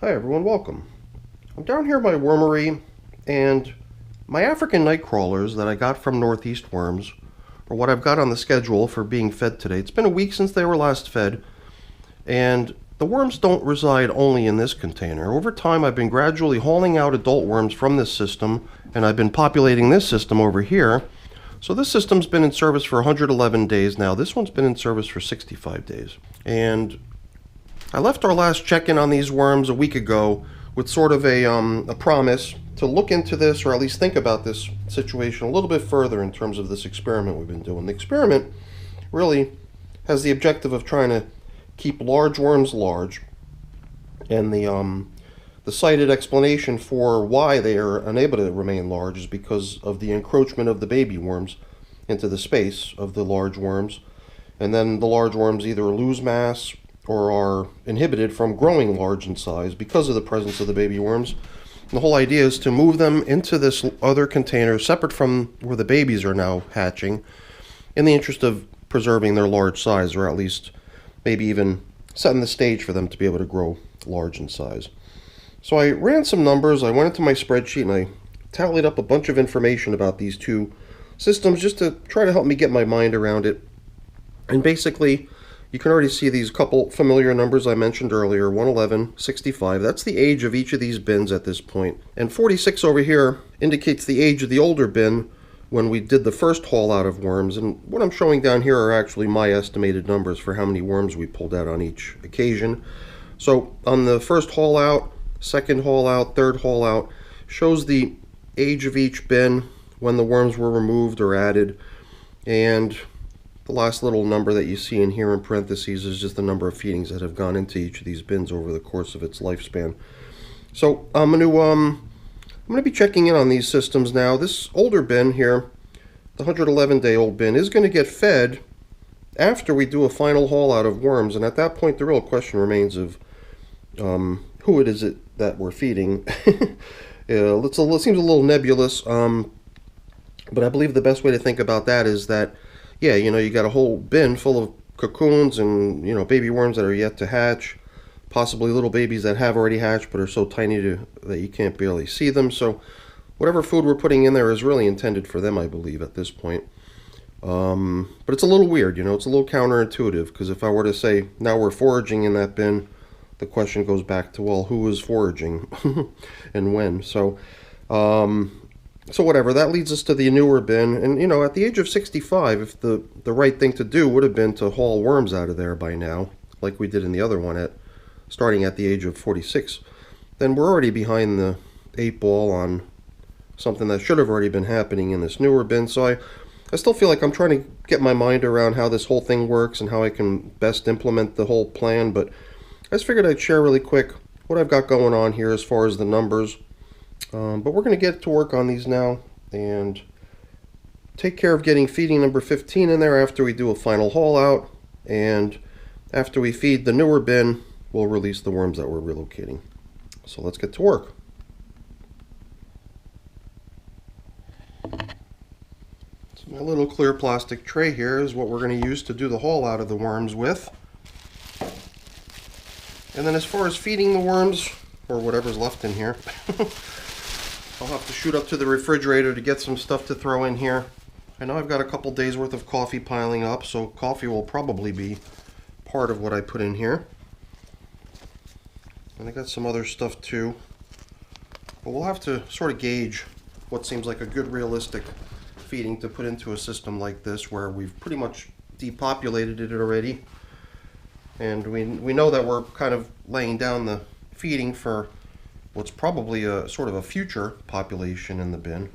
Hi everyone, welcome. I'm down here in my wormery, and my African night crawlers that I got from Northeast Worms are what I've got on the schedule for being fed today. It's been a week since they were last fed, and the worms don't reside only in this container. Over time, I've been gradually hauling out adult worms from this system, and I've been populating this system over here. So this system's been in service for 111 days now. This one's been in service for 65 days. And I left our last check-in on these worms a week ago with sort of a promise to look into this, or at least think about this situation a little bit further in terms of this experiment we've been doing. The experiment really has the objective of trying to keep large worms large, and the cited explanation for why they are unable to remain large is because of the encroachment of the baby worms into the space of the large worms, and then the large worms either lose mass or are inhibited from growing large in size because of the presence of the baby worms. And the whole idea is to move them into this other container separate from where the babies are now hatching, in the interest of preserving their large size, or at least maybe even setting the stage for them to be able to grow large in size. So I ran some numbers, I went into my spreadsheet, and I tallied up a bunch of information about these two systems just to try to help me get my mind around it. And basically, you can already see these couple familiar numbers I mentioned earlier, 111, 65. That's the age of each of these bins at this point. And 46 over here indicates the age of the older bin when we did the first haul out of worms. And what I'm showing down here are actually my estimated numbers for how many worms we pulled out on each occasion. So on the first haul out, second haul out, third haul out, shows the age of each bin when the worms were removed or added. And the last little number that you see in here in parentheses is just the number of feedings that have gone into each of these bins over the course of its lifespan. So I'm going to be checking in on these systems now. This older bin here, the 111-day-old bin, is going to get fed after we do a final haul out of worms, and at that point the real question remains of who it is that we're feeding. It seems a little nebulous, but I believe the best way to think about that is that, yeah, you got a whole bin full of cocoons and, baby worms that are yet to hatch, possibly little babies that have already hatched but are so tiny that you can't barely see them. So whatever food we're putting in there is really intended for them, I believe, at this point. But it's a little weird, it's a little counterintuitive, because if I were to say, now we're foraging in that bin, the question goes back to, well, who is foraging and when? So whatever, that leads us to the newer bin. And, at the age of 65, if the right thing to do would have been to haul worms out of there by now, like we did in the other one starting at the age of 46, then we're already behind the 8 ball on something that should have already been happening in this newer bin. So I still feel like I'm trying to get my mind around how this whole thing works and how I can best implement the whole plan. But I just figured I'd share really quick what I've got going on here as far as the numbers. But we're going to get to work on these now and take care of getting feeding number 15 in there after we do a final haul out. And after we feed the newer bin, we'll release the worms that we're relocating. So let's get to work. So my little clear plastic tray here is what we're going to use to do the haul out of the worms with. And then as far as feeding the worms, or whatever's left in here, I'll have to shoot up to the refrigerator to get some stuff to throw in here. I know I've got a couple days worth of coffee piling up, so coffee will probably be part of what I put in here. And I got some other stuff too. But we'll have to sort of gauge what seems like a good realistic feeding to put into a system like this, where we've pretty much depopulated it already. And we know that we're kind of laying down the feeding for what's probably a sort of a future population in the bin.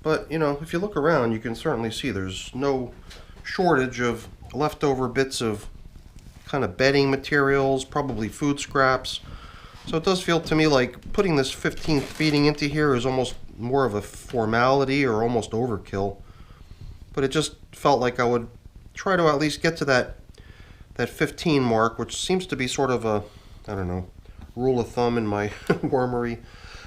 But, if you look around, you can certainly see there's no shortage of leftover bits of kind of bedding materials, probably food scraps. So it does feel to me like putting this 15th feeding into here is almost more of a formality or almost overkill. But it just felt like I would try to at least get to that 15 mark, which seems to be sort of a, I don't know, rule of thumb in my wormery.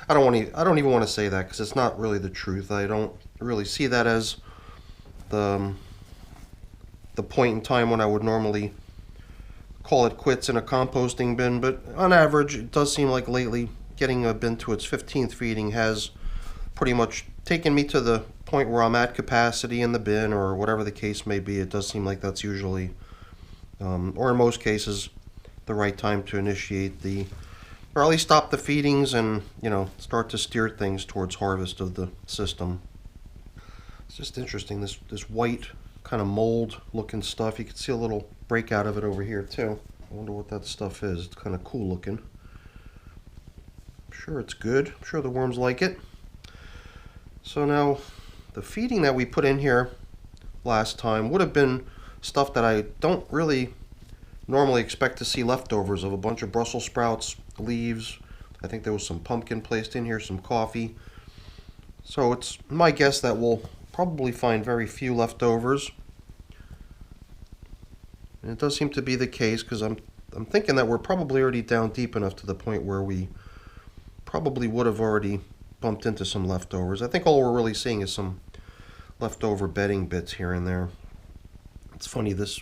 I don't even want to say that, because it's not really the truth. I don't really see that as the point in time when I would normally call it quits in a composting bin, but on average, it does seem like lately getting a bin to its 15th feeding has pretty much taken me to the point where I'm at capacity in the bin, or whatever the case may be. It does seem like that's usually, or in most cases, the right time to initiate or at least stop the feedings and, start to steer things towards harvest of the system. It's just interesting, this white kind of mold looking stuff. You can see a little breakout of it over here too. I wonder what that stuff is. It's kind of cool looking. I'm sure it's good. I'm sure the worms like it. So now the feeding that we put in here last time would have been stuff that I don't really normally expect to see leftovers of. A bunch of Brussels sprouts, leaves. I think there was some pumpkin placed in here, some coffee. So it's my guess that we'll probably find very few leftovers. And it does seem to be the case, because I'm thinking that we're probably already down deep enough to the point where we probably would have already bumped into some leftovers. I think all we're really seeing is some leftover bedding bits here and there. It's funny, this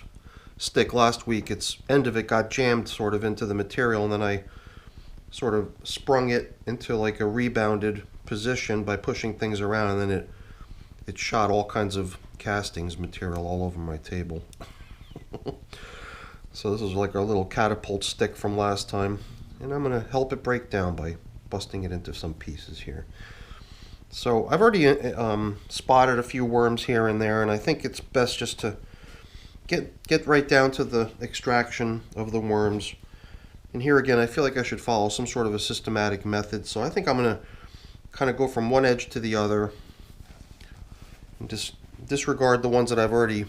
stick last week, its end of it got jammed sort of into the material, and then I sort of sprung it into like a rebounded position by pushing things around, and then it shot all kinds of castings material all over my table. So this is like our little catapult stick from last time, and I'm going to help it break down by busting it into some pieces here. So I've already spotted a few worms here and there, and I think it's best just to get right down to the extraction of the worms. And here again, I feel like I should follow some sort of a systematic method, so I think I'm going to kind of go from one edge to the other and just disregard the ones that I've already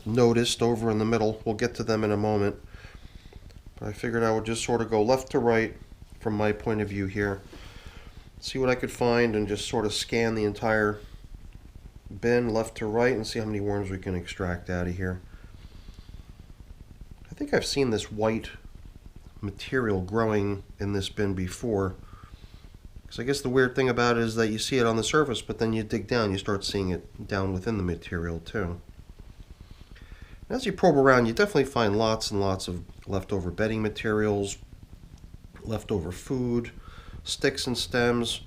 noticed over in the middle. We'll get to them in a moment. But I figured I would just sort of go left to right from my point of view here, see what I could find, and just sort of scan the entire bin left to right and see how many worms we can extract out of here. I think I've seen this white material growing in this bin before, because I guess the weird thing about it is that you see it on the surface, but then you dig down, you start seeing it down within the material too. And as you probe around, you definitely find lots and lots of leftover bedding materials, leftover food, sticks and stems.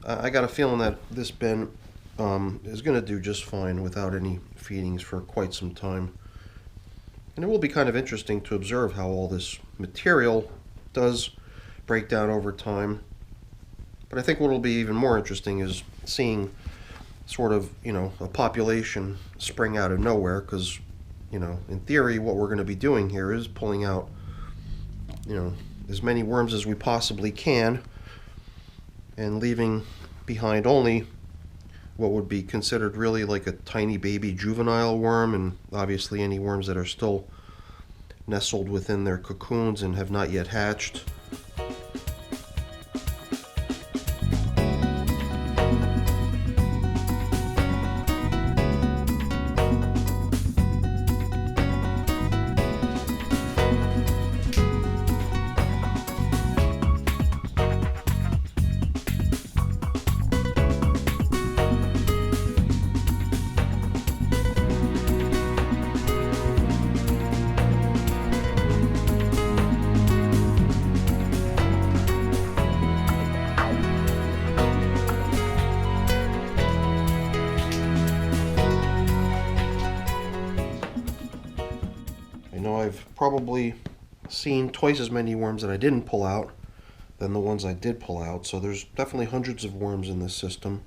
I got a feeling that this bin is going to do just fine without any feedings for quite some time. And it will be kind of interesting to observe how all this material does break down over time. But I think what will be even more interesting is seeing sort of, a population spring out of nowhere, because, in theory, what we're going to be doing here is pulling out, as many worms as we possibly can, and leaving behind only what would be considered really like a tiny baby juvenile worm, and obviously any worms that are still nestled within their cocoons and have not yet hatched. I've probably seen twice as many worms that I didn't pull out than the ones I did pull out, so there's definitely hundreds of worms in this system.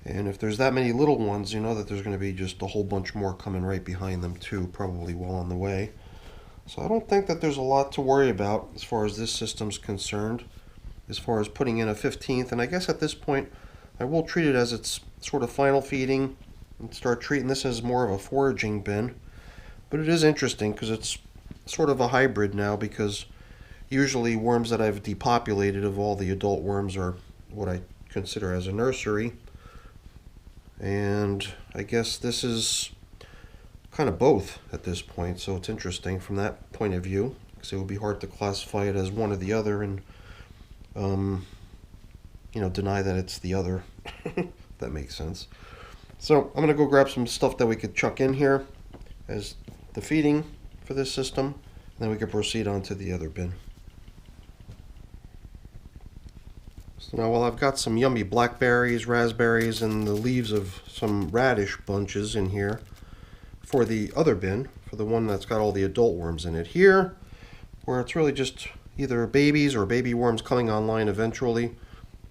And if there's that many little ones, you know that there's going to be just a whole bunch more coming right behind them too, probably well on the way. So I don't think that there's a lot to worry about as far as this system's concerned, as far as putting in a 15th. And I guess at this point I will treat it as its sort of final feeding and start treating this as more of a foraging bin. But it is interesting because it's sort of a hybrid now, because usually worms that I've depopulated of all the adult worms are what I consider as a nursery. And I guess this is kind of both at this point, so it's interesting from that point of view, because it would be hard to classify it as one or the other and deny that it's the other. If that makes sense. So I'm going to go grab some stuff that we could chuck in here as the feeding for this system, Then we can proceed on to the other bin. So now while I've got some yummy blackberries, raspberries, and the leaves of some radish bunches in here for the other bin, for the one that's got all the adult worms in it. Here, where it's really just either babies or baby worms coming online eventually,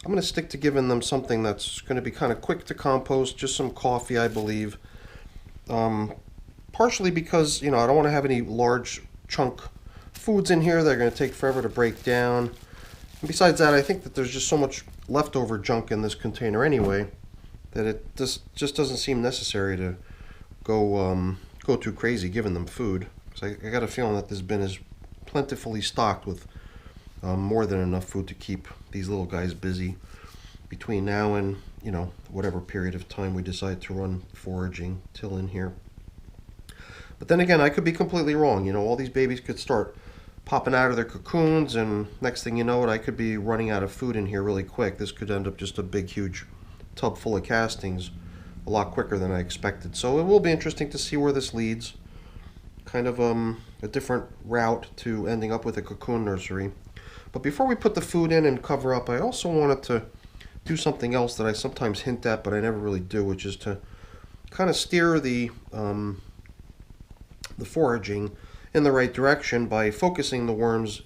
I'm going to stick to giving them something that's going to be kind of quick to compost, just some coffee, I believe. Partially because, I don't want to have any large chunk foods in here that are going to take forever to break down. And besides that, I think that there's just so much leftover junk in this container anyway that it just doesn't seem necessary to go too crazy giving them food. Because I got a feeling that this bin is plentifully stocked with more than enough food to keep these little guys busy between now and, whatever period of time we decide to run foraging till in here. But then again, I could be completely wrong. All these babies could start popping out of their cocoons, and next thing you know it, I could be running out of food in here really quick. This could end up just a big, huge tub full of castings a lot quicker than I expected. So it will be interesting to see where this leads. Kind of a different route to ending up with a cocoon nursery. But before we put the food in and cover up, I also wanted to do something else that I sometimes hint at, but I never really do, which is to kind of steer the foraging in the right direction by focusing the worms'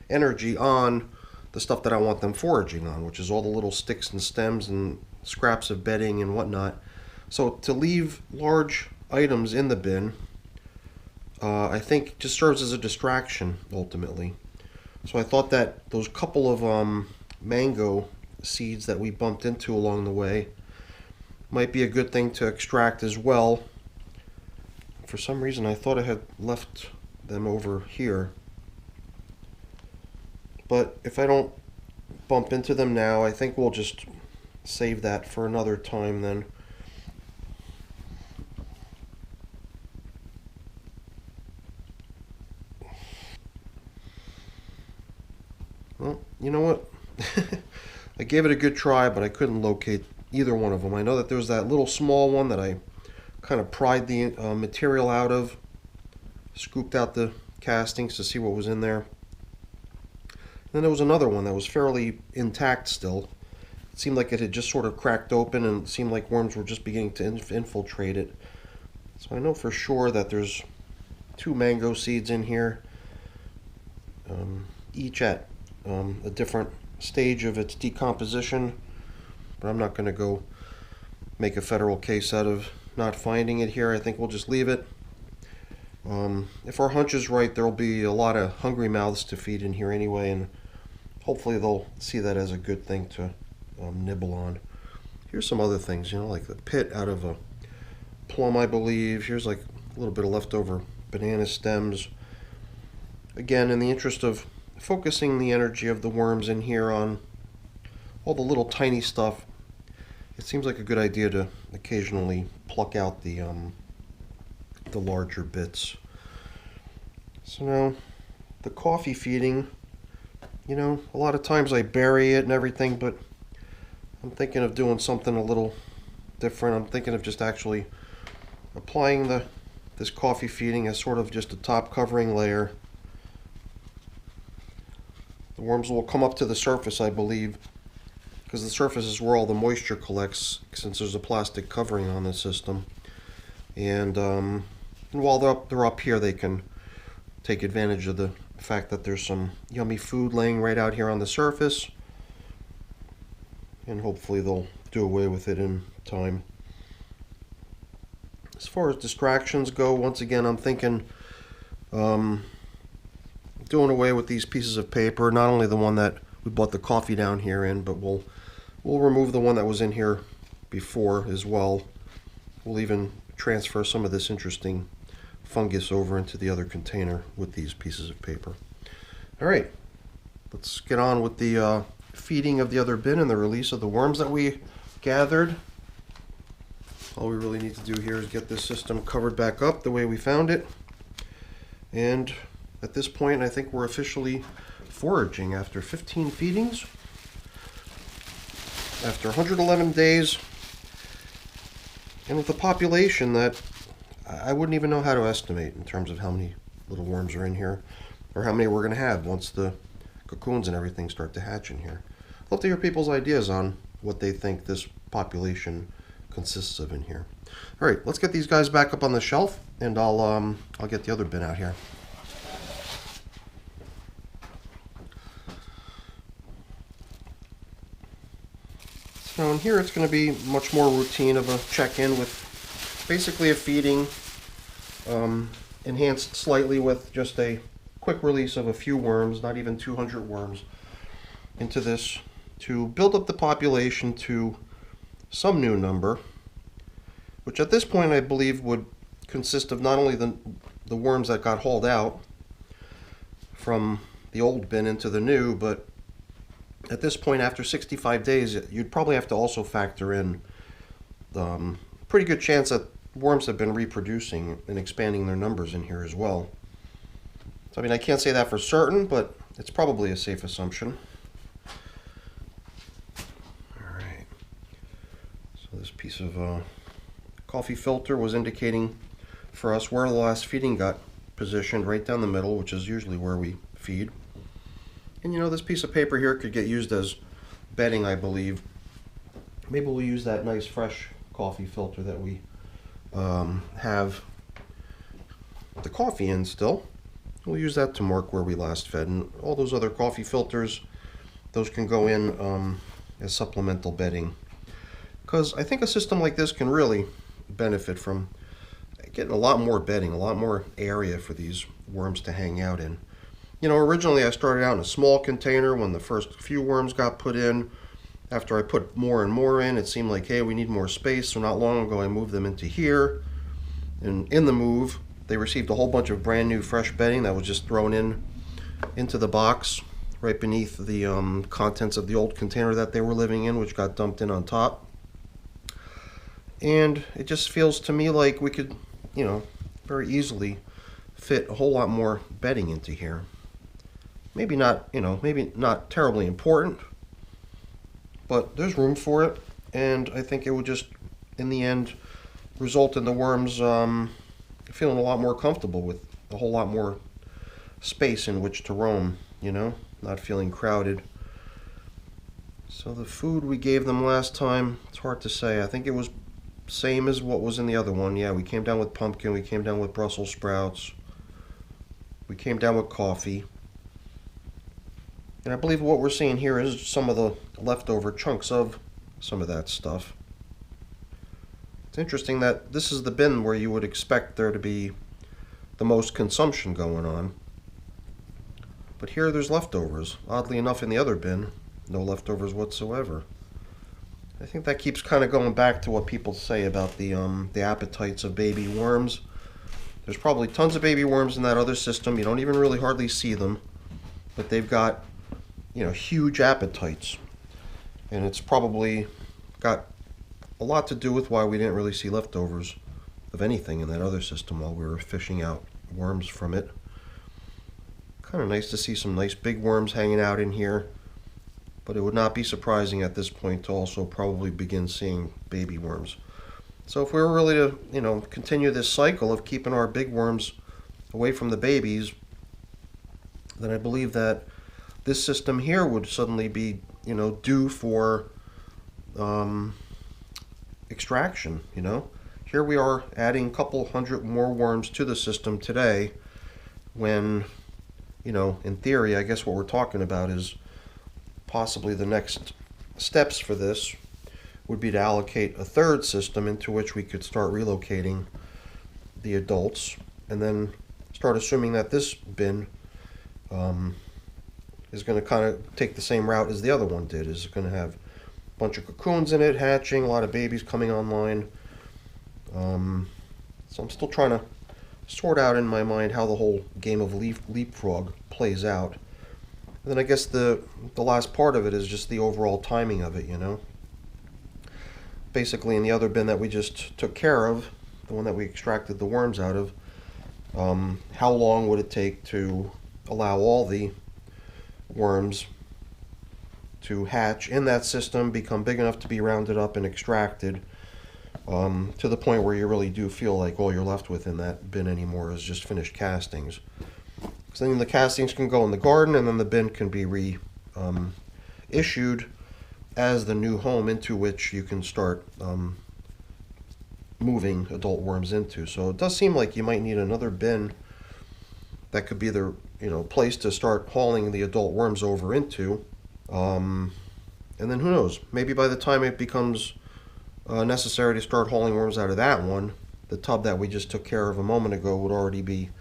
energy on the stuff that I want them foraging on, which is all the little sticks and stems and scraps of bedding and whatnot. So to leave large items in the bin, I think just serves as a distraction ultimately. So I thought that those couple of mango seeds that we bumped into along the way might be a good thing to extract as well. For some reason I thought I had left them over here, but if I don't bump into them now, I think we'll just save that for another time then. Well, you know what? I gave it a good try, but I couldn't locate either one of them. I know that there was that little small one that I kind of pried the material out of, scooped out the castings to see what was in there. Then there was another one that was fairly intact still. It seemed like it had just sort of cracked open, and it seemed like worms were just beginning to infiltrate it. So I know for sure that there's 2 mango seeds in here, each at a different stage of its decomposition, but I'm not going to go make a federal case out of not finding it here. I think we'll just leave it. If our hunch is right, there'll be a lot of hungry mouths to feed in here anyway, and hopefully they'll see that as a good thing to nibble on. Here's some other things, like the pit out of a plum, I believe. Here's like a little bit of leftover banana stems. Again, in the interest of focusing the energy of the worms in here on all the little tiny stuff, it seems like a good idea to occasionally pluck out the larger bits. So now the coffee feeding, a lot of times I bury it and everything, but I'm thinking of doing something a little different. I'm thinking of just actually applying this coffee feeding as sort of just a top covering layer. The worms will come up to the surface, I believe, because the surface is where all the moisture collects, since there's a plastic covering on the system. And while they're up here, they can take advantage of the fact that there's some yummy food laying right out here on the surface, and hopefully they'll do away with it in time. As far as distractions go, once again, I'm thinking doing away with these pieces of paper, not only the one that we bought the coffee down here in, but we'll remove the one that was in here before as well. We'll even transfer some of this interesting fungus over into the other container with these pieces of paper. All right, let's get on with the feeding of the other bin and the release of the worms that we gathered. All we really need to do here is get this system covered back up the way we found it. And at this point, I think we're officially foraging after 15 feedings. After 111 days, and with a population that I wouldn't even know how to estimate in terms of how many little worms are in here, or how many we're going to have once the cocoons and everything start to hatch in here. I'd love to hear people's ideas on what they think this population consists of in here. All right, let's get these guys back up on the shelf, and I'll get the other bin out here. So in here it's going to be much more routine of a check-in with basically a feeding, enhanced slightly with just a quick release of a few worms, not even 200 worms, into this to build up the population to some new number, which at this point I believe would consist of not only the worms that got hauled out from the old bin into the new, but at this point, after 65 days, you'd probably have to also factor in the pretty good chance that worms have been reproducing and expanding their numbers in here as well. So, I mean, I can't say that for certain, but it's probably a safe assumption. All right. So this piece of coffee filter was indicating for us where the last feeding got positioned, right down the middle, which is usually where we feed. And you know, this piece of paper here could get used as bedding, I believe. Maybe we'll use that nice fresh coffee filter that we have the coffee in still. We'll use that to mark where we last fed. And all those other coffee filters, those can go in as supplemental bedding. Because I think a system like this can really benefit from getting a lot more bedding, a lot more area for these worms to hang out in. You know, originally I started out in a small container when the first few worms got put in. After I put more and more in, it seemed like, hey, we need more space. So not long ago I moved them into here. And in the move, they received a whole bunch of brand new fresh bedding that was just thrown into the box right beneath the contents of the old container that they were living in, which got dumped in on top. And it just feels to me like we could, you know, very easily fit a whole lot more bedding into here. Maybe not, you know, maybe not terribly important, but there's room for it, and I think it would just, in the end, result in the worms feeling a lot more comfortable with a whole lot more space in which to roam, you know, not feeling crowded. So the food we gave them last time, it's hard to say. I think it was same as what was in the other one. Yeah, we came down with pumpkin, we came down with Brussels sprouts, we came down with coffee. And I believe what we're seeing here is some of the leftover chunks of some of that stuff. It's interesting that this is the bin where you would expect there to be the most consumption going on. But here there's leftovers. Oddly enough, in the other bin, no leftovers whatsoever. I think that keeps kind of going back to what people say about the appetites of baby worms. There's probably tons of baby worms in that other system. You don't even really hardly see them, but they've got, you know, huge appetites, and it's probably got a lot to do with why we didn't really see leftovers of anything in that other system while we were fishing out worms from it. Kind of nice to see some nice big worms hanging out in here, but it would not be surprising at this point to also probably begin seeing baby worms. So if we were really to, you know, continue this cycle of keeping our big worms away from the babies, then I believe that this system here would suddenly be, you know, due for extraction, you know. Here we are adding a couple hundred more worms to the system today when, you know, in theory, I guess what we're talking about is possibly the next steps for this would be to allocate a third system into which we could start relocating the adults, and then start assuming that this bin is going to kind of take the same route as the other one did. Is going to have a bunch of cocoons in it hatching, a lot of babies coming online. So I'm still trying to sort out in my mind how the whole game of leapfrog plays out. And then I guess the last part of it is just the overall timing of it, you know. Basically in the other bin that we just took care of, the one that we extracted the worms out of, how long would it take to allow all the worms to hatch in that system, become big enough to be rounded up and extracted, to the point where you really do feel like all you're left with in that bin anymore is just finished castings. So then the castings can go in the garden, and then the bin can be reissued as the new home into which you can start moving adult worms into. So it does seem like you might need another bin that could be the place to start hauling the adult worms over into. And then who knows, maybe by the time it becomes necessary to start hauling worms out of that one, the tub that we just took care of a moment ago would already be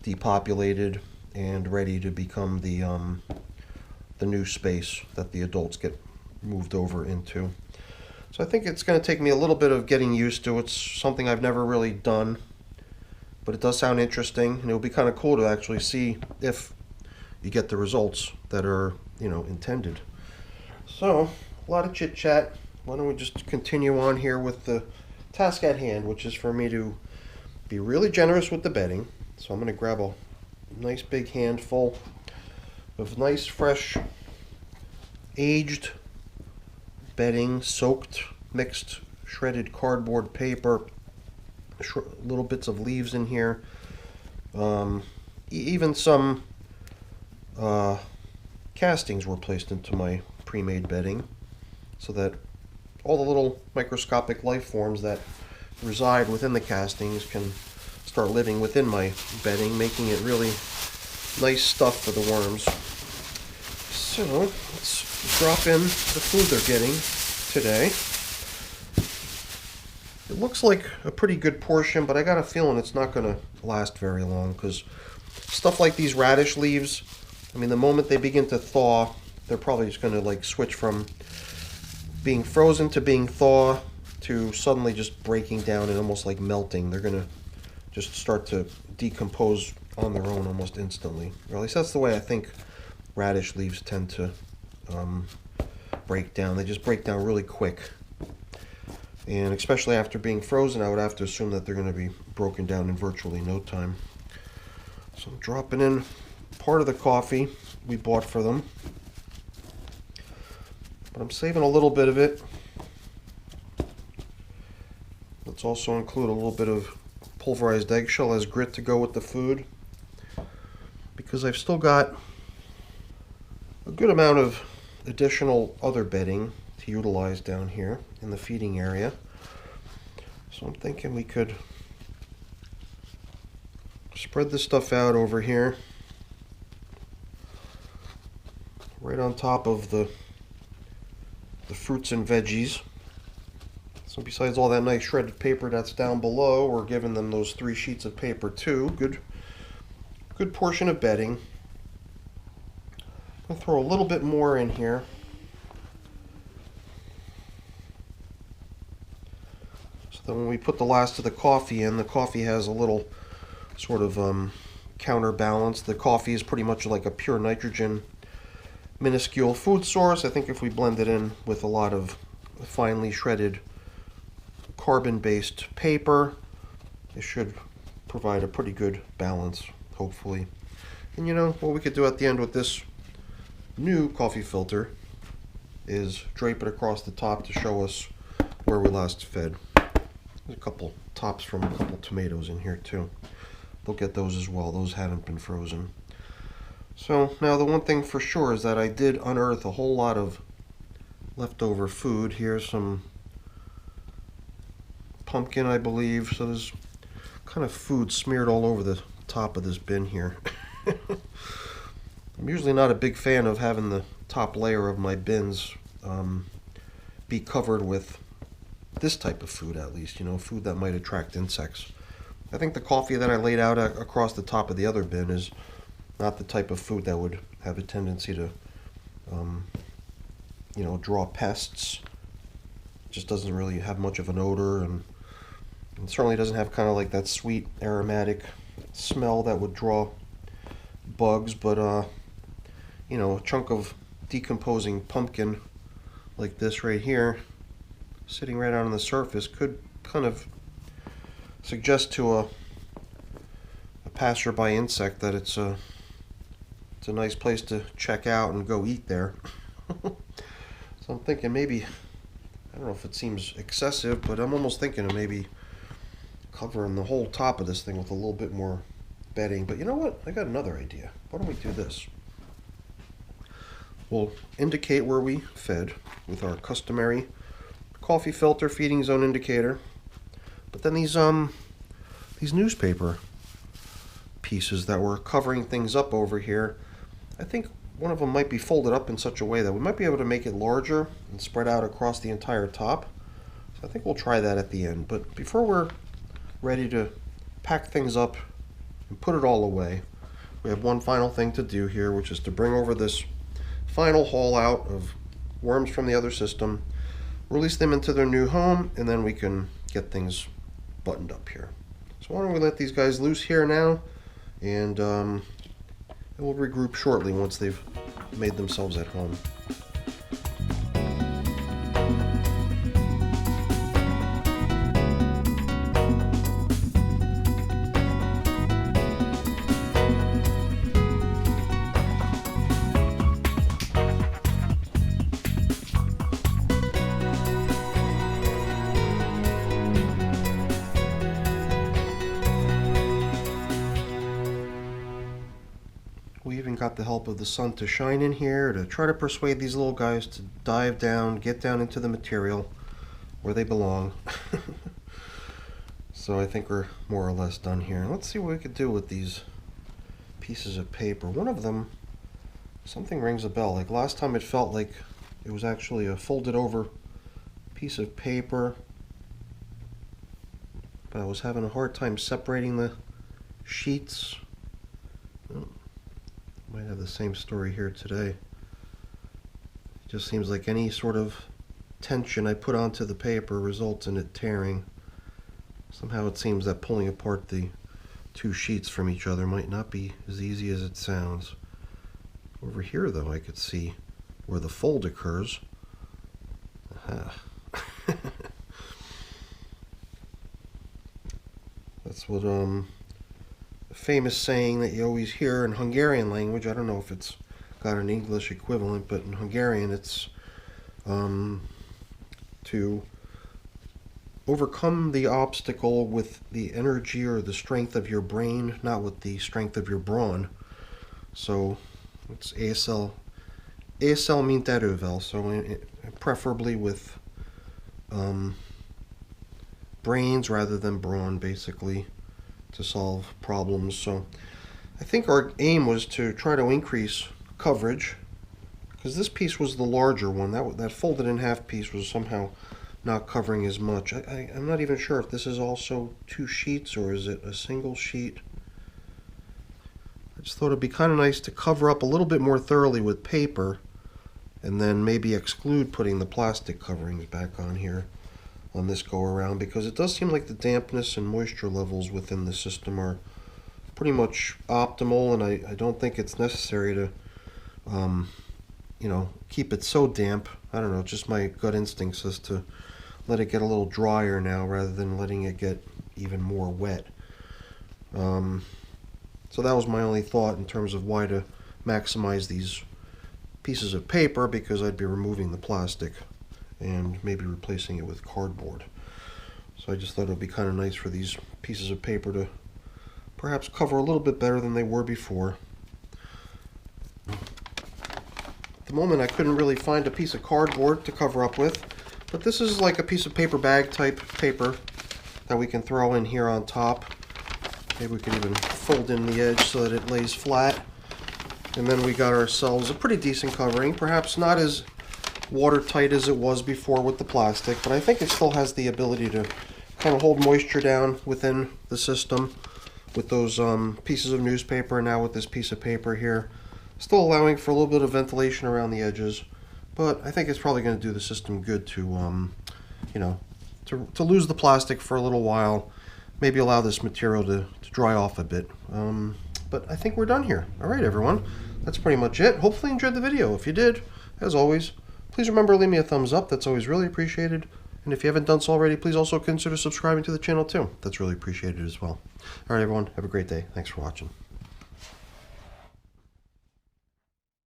depopulated and ready to become the new space that the adults get moved over into. So I think it's going to take me a little bit of getting used to. It's something I've never really done, but it does sound interesting, and it would be kind of cool to actually see if you get the results that are intended. So a lot of chit chat. Why don't we just continue on here with the task at hand, which is for me to be really generous with the bedding. So I'm going to grab a nice big handful of nice fresh aged bedding, soaked mixed shredded cardboard paper, little bits of leaves in here, even some castings were placed into my pre-made bedding so that all the little microscopic life forms that reside within the castings can start living within my bedding, making it really nice stuff for the worms. So let's drop in the food they're getting today. It looks like a pretty good portion, but I got a feeling it's not going to last very long, because stuff like these radish leaves, I mean, the moment they begin to thaw, they're probably just going to switch from being frozen to being thaw to suddenly just breaking down and almost like melting. They're going to just start to decompose on their own almost instantly. Or at least that's the way I think radish leaves tend to break down. They just break down really quick. And especially after being frozen, I would have to assume that they're going to be broken down in virtually no time. So I'm dropping in part of the coffee we bought for them. But I'm saving a little bit of it. Let's also include a little bit of pulverized eggshell as grit to go with the food, because I've still got a good amount of additional other bedding to utilize down here in the feeding area. So I'm thinking we could spread this stuff out over here right on top of the fruits and veggies. So besides all that nice shredded paper that's down below, we're giving them those 3 sheets of paper too. Good portion of bedding. I'm going to throw a little bit more in here. So that when we put the last of the coffee in, the coffee has a little sort of counterbalance. The coffee is pretty much like a pure nitrogen minuscule food source. I think if we blend it in with a lot of finely shredded carbon-based paper, it should provide a pretty good balance, hopefully. And what we could do at the end with this new coffee filter is drape it across the top to show us where we last fed. There's a couple tops from a couple tomatoes in here too. Look at those as well. Those hadn't been frozen. So now the one thing for sure is that I did unearth a whole lot of leftover food. Here's some pumpkin, I believe. So there's kind of food smeared all over the top of this bin here. I'm usually not a big fan of having the top layer of my bins be covered with this type of food, at least, food that might attract insects. I think the coffee that I laid out across the top of the other bin is not the type of food that would have a tendency to, draw pests. It just doesn't really have much of an odor, and certainly doesn't have kind of like that sweet aromatic smell that would draw bugs. But a chunk of decomposing pumpkin like this right here, sitting right out on the surface, could kind of suggest to a passerby insect that it's a nice place to check out and go eat there. So I'm thinking maybe I don't know if it seems excessive, but I'm almost thinking of maybe covering the whole top of this thing with a little bit more bedding. But you know what? I got another idea. Why don't we do this? We'll indicate where we fed with our customary coffee filter feeding zone indicator. But then these newspaper pieces that were covering things up over here, I think one of them might be folded up in such a way that we might be able to make it larger and spread out across the entire top. So I think we'll try that at the end. But before we're ready to pack things up and put it all away, we have one final thing to do here, which is to bring over this final haul out of worms from the other system, release them into their new home, and then we can get things buttoned up here. So why don't we let these guys loose here now, and we'll regroup shortly once they've made themselves at home. We even got the help of the sun to shine in here to try to persuade these little guys to dive down, get down into the material where they belong. So I think we're more or less done here. Let's see what we could do with these pieces of paper. One of them, something rings a bell. Like last time it felt like it was actually a folded over piece of paper, but I was having a hard time separating the sheets. Might have the same story here today. It just seems like any sort of tension I put onto the paper results in it tearing. Somehow it seems that pulling apart the two sheets from each other might not be as easy as it sounds. Over here though, I could see where the fold occurs. Aha. That's what famous saying that you always hear in Hungarian language. I don't know if it's got an English equivalent, but in Hungarian it's to overcome the obstacle with the energy or the strength of your brain, not with the strength of your brawn. So it's ASL minterővel, so preferably with brains rather than brawn, basically, to solve problems. So I think our aim was to try to increase coverage, because this piece was the larger one. That folded in half piece was somehow not covering as much. I'm not even sure if this is also two sheets or is it a single sheet. I just thought it'd be kind of nice to cover up a little bit more thoroughly with paper and then maybe exclude putting the plastic coverings back on here on this go around, because it does seem like the dampness and moisture levels within the system are pretty much optimal, and I don't think it's necessary to keep it so damp. I don't know, just my gut instinct says to let it get a little drier now rather than letting it get even more wet. So that was my only thought in terms of why to maximize these pieces of paper, because I'd be removing the plastic and maybe replacing it with cardboard. So I just thought it would be kind of nice for these pieces of paper to perhaps cover a little bit better than they were before. At the moment I couldn't really find a piece of cardboard to cover up with, but this is like a piece of paper bag type paper that we can throw in here on top. Maybe we can even fold in the edge so that it lays flat. And then we got ourselves a pretty decent covering, perhaps not as watertight as it was before with the plastic, but I think it still has the ability to kind of hold moisture down within the system with those pieces of newspaper, and now with this piece of paper here. Still allowing for a little bit of ventilation around the edges, but I think it's probably going to do the system good to to lose the plastic for a little while, maybe allow this material to dry off a bit. But I think we're done here. All right, everyone, that's pretty much it. Hopefully you enjoyed the video. If you did, as always, please remember to leave me a thumbs up. That's always really appreciated. And if you haven't done so already, please also consider subscribing to the channel too. That's really appreciated as well. All right, everyone, have a great day. Thanks for watching.